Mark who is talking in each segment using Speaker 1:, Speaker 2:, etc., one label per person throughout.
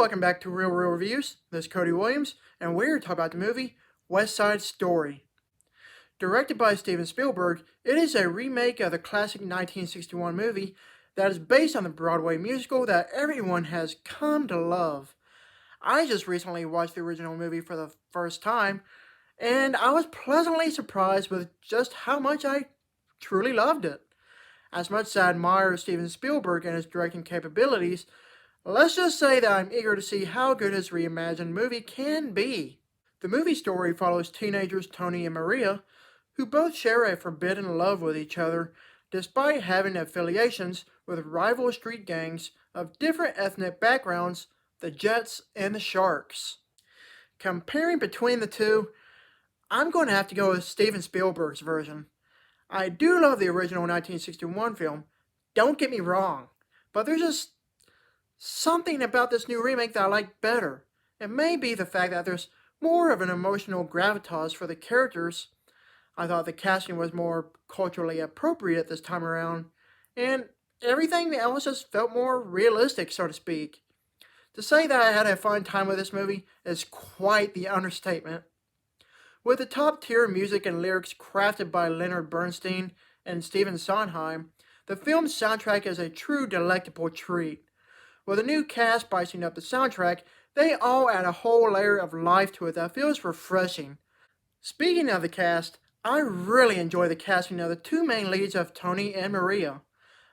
Speaker 1: welcome back to Real Reviews. This is Cody Williams, and we're talking about the movie West Side Story. Directed by Steven Spielberg, it is a remake of the classic 1961 movie that is based on the Broadway musical that everyone has come to love. I just recently watched the original movie for the first time, and I was pleasantly surprised with just how much I truly loved it. As much as I admire Steven Spielberg and his directing capabilities, let's just say that I'm eager to see how good his reimagined movie can be. The movie story follows teenagers Tony and Maria, who both share a forbidden love with each other, despite having affiliations with rival street gangs of different ethnic backgrounds, the Jets and the Sharks. Comparing between the two, I'm going to have to go with Steven Spielberg's version. I do love the original 1961 film, don't get me wrong, but there's just something about this new remake that I like better. It may be the fact that there's more of an emotional gravitas for the characters. I thought the casting was more culturally appropriate this time around, and everything else just felt more realistic, so to speak. To say that I had a fun time with this movie is quite the understatement. With the top-tier music and lyrics crafted by Leonard Bernstein and Stephen Sondheim, the film's soundtrack is a true delectable treat. With a new cast spicing up the soundtrack, they all add a whole layer of life to it that feels refreshing. Speaking of the cast, I really enjoy the casting of the two main leads of Tony and Maria.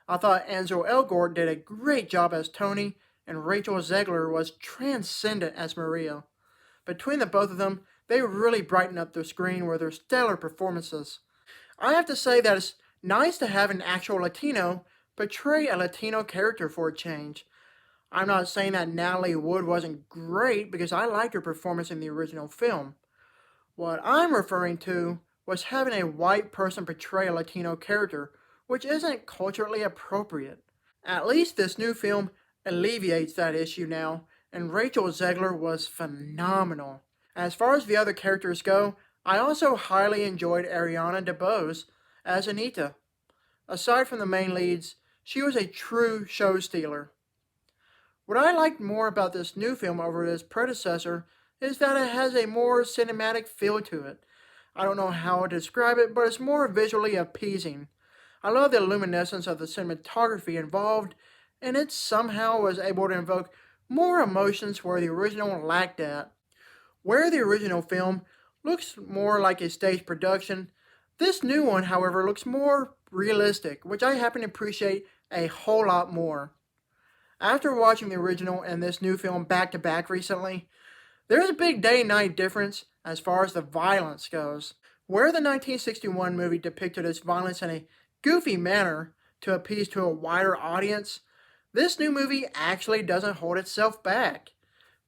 Speaker 1: I thought Ansel Elgort did a great job as Tony, and Rachel Zegler was transcendent as Maria. Between the both of them, they really brighten up the screen with their stellar performances. I have to say that it's nice to have an actual Latino portray a Latino character for a change. I'm not saying that Natalie Wood wasn't great because I liked her performance in the original film. What I'm referring to was having a white person portray a Latino character, which isn't culturally appropriate. At least this new film alleviates that issue now, and Rachel Zegler was phenomenal. As far as the other characters go, I also highly enjoyed Ariana DeBose as Anita. Aside from the main leads, she was a true show stealer. What I liked more about this new film over its predecessor is that it has a more cinematic feel to it. I don't know how to describe it, but it's more visually appeasing. I love the luminescence of the cinematography involved, and it somehow was able to invoke more emotions where the original lacked at. Where the original film looks more like a stage production, this new one, however, looks more realistic, which I happen to appreciate a whole lot more. After watching the original and this new film back-to-back recently, there's a big day-night difference as far as the violence goes. Where the 1961 movie depicted its violence in a goofy manner to appease to a wider audience, this new movie actually doesn't hold itself back.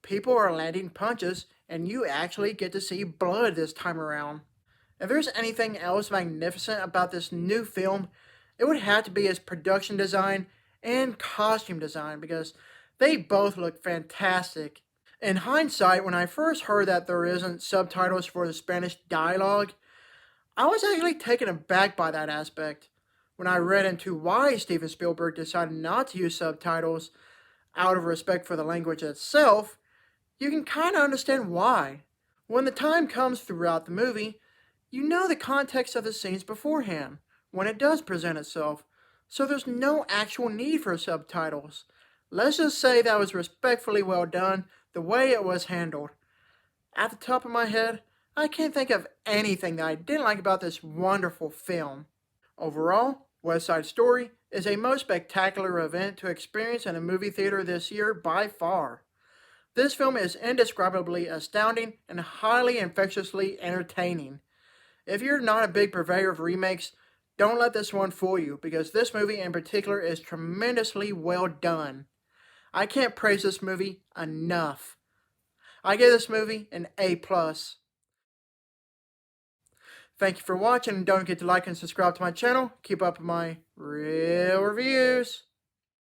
Speaker 1: People are landing punches, and you actually get to see blood this time around. If there's anything else magnificent about this new film, it would have to be its production design and costume design, because they both look fantastic. In hindsight, when I first heard that there isn't subtitles for the Spanish dialogue, I was actually taken aback by that aspect. When I read into why Steven Spielberg decided not to use subtitles out of respect for the language itself, you can kind of understand why. When the time comes throughout the movie, you know the context of the scenes beforehand, when it does present itself, so there's no actual need for subtitles. Let's just say that was respectfully well done the way it was handled. At the top of my head, I can't think of anything that I didn't like about this wonderful film. Overall, West Side Story is a most spectacular event to experience in a movie theater this year by far. This film is indescribably astounding and highly infectiously entertaining. If you're not a big purveyor of remakes, don't let this one fool you, because this movie in particular is tremendously well done. I can't praise this movie enough. I give this movie an A+. Thank you for watching, and don't forget to like and subscribe to my channel. Keep up with my real reviews.